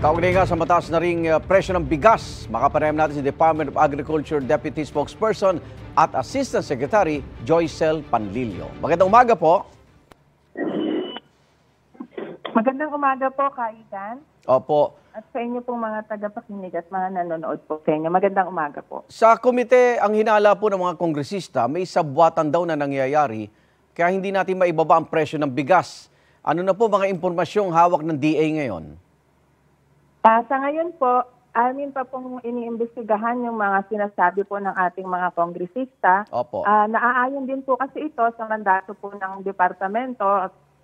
Kaugnay nga sa mataas na ring presyo ng bigas, makapanayam natin si Department of Agriculture Deputy Spokesperson at Assistant Secretary Joycel Panlilio. Magandang umaga po. Magandang umaga po, Kaidan. Opo. At sa inyo pong mga tagapakinig at mga nanonood po sa inyo. Magandang umaga po. Sa komite, ang hinala po ng mga kongresista, may sabwatan daw na nangyayari kaya hindi natin maibaba ang presyo ng bigas. Ano na po mga impormasyong hawak ng DA ngayon? Sa ngayon po, amin pa pong iniimbestigahan yung mga sinasabi po ng ating mga kongresista. Opo. Naaayon din po kasi ito sa mandato po ng departamento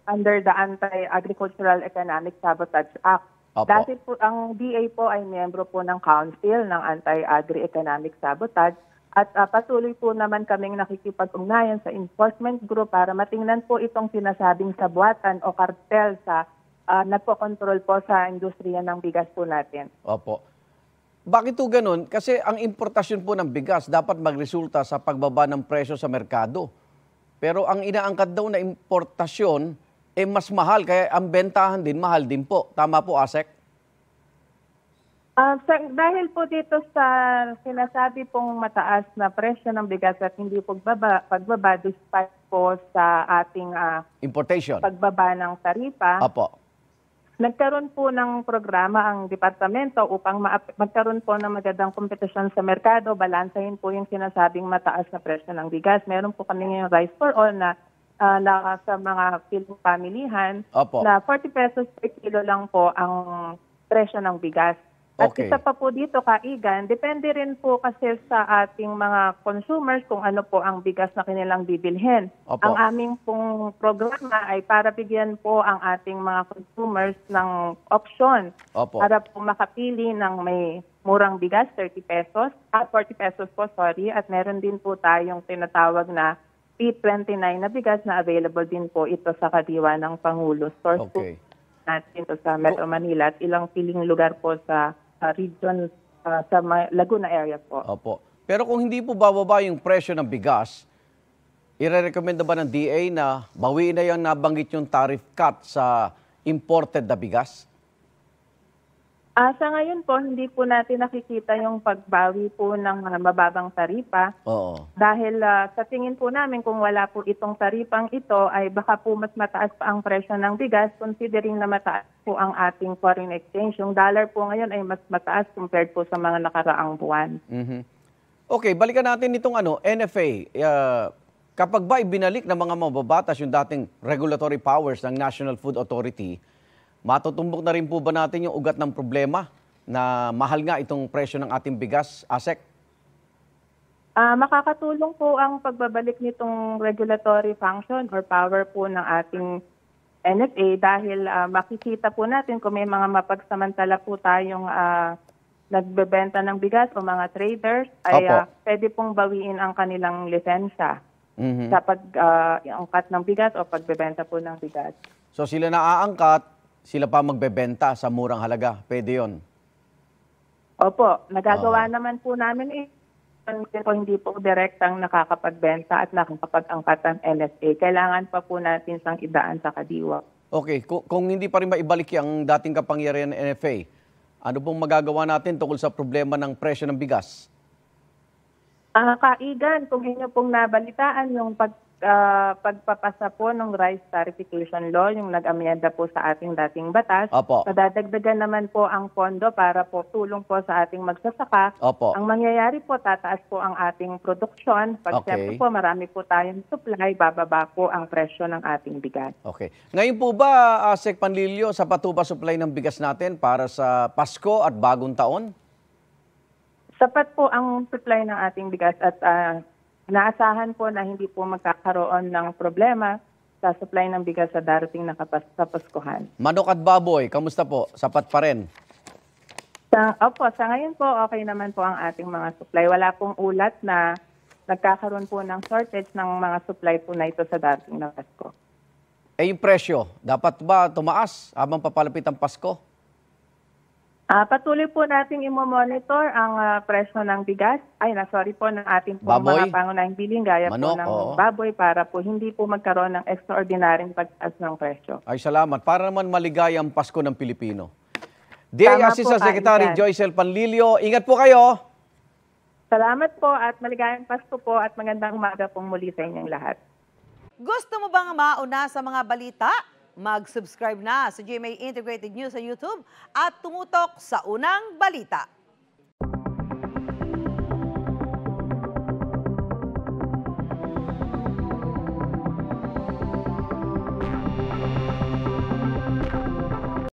under the Anti-Agricultural Economic Sabotage Act. Opo. Dati po ang DA po ay miyembro po ng Council ng Anti-Agri-Economic Sabotage at patuloy po naman kaming nakikipag-ugnayan sa enforcement group para matingnan po itong sinasabing sabwatan o kartel sa nagpo-control po sa industriya ng bigas po natin. Opo. Bakit po ganun? Kasi ang importasyon po ng bigas dapat magresulta sa pagbaba ng presyo sa merkado. Pero ang inaangkat daw na importasyon mas mahal, kaya ang bentahan din, mahal din po. Tama po, Asek? Dahil po dito sa sinasabi pong mataas na presyo ng bigas at hindi pagbaba despite po sa ating Importation. pagbaba ng taripa, Opo. nagkaroon po ng programa ang departamento upang magkaroon po ng magandang kompetisyon sa merkado, balansahin po yung sinasabing mataas na presyo ng bigas. Meron po kami ngayong Rice for All na sa mga pamilihan Opo. na 40 pesos per kilo lang po ang presyo ng bigas. At Okay. isa pa po dito, Kaigan, depende rin po kasi sa ating mga consumers kung ano po ang bigas na kanilang bibilhin. Opo. Ang aming pong programa ay para bigyan po ang ating mga consumers ng option Opo. para po makapili ng may murang bigas, 40 pesos po, at meron din po tayong tinatawag na P29 na bigas na available din po ito sa kadiwa ng Pangulo. Source Okay. po natin ito sa Metro Manila at ilang piling lugar po sa region sa Laguna area po. Opo. Pero kung hindi po bababa yung presyo ng bigas, ire-recommenda ba ng DA na bawiin na yung nabanggit yung tariff cut sa imported na bigas? Sa ngayon po, hindi po natin nakikita yung pagbawi po ng mababang taripa. Oo. Dahil sa tingin po namin kung wala po itong taripang ito ay baka po mas mataas pa ang presyo ng bigas considering na mataas po ang ating foreign exchange. Yung dollar po ngayon ay mas mataas compared po sa mga nakaraang buwan. Mhm. Okay, balikan natin itong NFA. Kapag ba ibinalik ng mga mababatas yung dating regulatory powers ng National Food Authority, matutumbok na rin po ba natin yung ugat ng problema na mahal nga itong presyo ng ating bigas, Asek? Makakatulong po ang pagbabalik nitong regulatory function or power po ng ating NFA dahil makikita po natin kung may mga mapagsamantala po tayong nagbebenta ng bigas o mga traders ay Opo. pwede pong bawiin ang kanilang lisensya Mhm. sa pag-angkat ng bigas o pagbebenta po ng bigas. So sila naaangkat, sila pa magbebenta sa murang halaga. Pwede yun. Opo, nagagawa naman po namin hindi po direktang nakakapagbenta at nakakapag-angkat ang NFA. Kailangan pa po natin sang idaan sa kadiwa. Okay, kung hindi pa rin maibalik ang dating kapangyarihan ng NFA, ano pong magagawa natin tungkol sa problema ng presyo ng bigas? Kaigan, kung inyo pong nabalitaan yung pagpapasa po ng rice tarification law, yung nag-amyenda po sa ating dating batas, Opo. madadagdagan naman po ang pondo para po tulong po sa ating magsasaka. Opo. Ang mangyayari po, tataas po ang ating produksyon. Pag Okay. siyempre po marami po tayong supply, bababa po ang presyo ng ating bigas. Okay. Ngayon po ba, Asek Panlilio, sapat po ba supply ng bigas natin para sa Pasko at Bagong Taon? Sapat po ang supply ng ating bigas at inaasahan po na hindi po magkakaroon ng problema sa supply ng bigas sa darating na Kapaskuhan. Manok at baboy, kamusta po? Sapat pa rin? Sa ngayon po, okay naman po ang ating mga supply. Wala pong ulat na nagkakaroon po ng shortage ng mga supply po na ito sa darating na Pasko. Yung presyo, dapat ba tumaas habang papalapit ang Pasko? Patuloy po nating i-monitor ang presyo ng bigas. Ng ating po Baboy? mga pangunahing biling gaya Manok, po ng oo. baboy para po hindi po magkaroon ng extraordinaryong pagtaas ng presyo. Ay, salamat. Para naman maligaya ang Pasko ng Pilipino. DA Tama po, Assistant Secretary Kaisan. Joycel Panlilio. Ingat po kayo. Salamat po at maligayang Pasko po at magandang umaga pong muli sa inyong lahat. Gusto mo bang mauna sa mga balita? Mag-subscribe na sa GMA Integrated News sa YouTube at tumutok sa unang balita.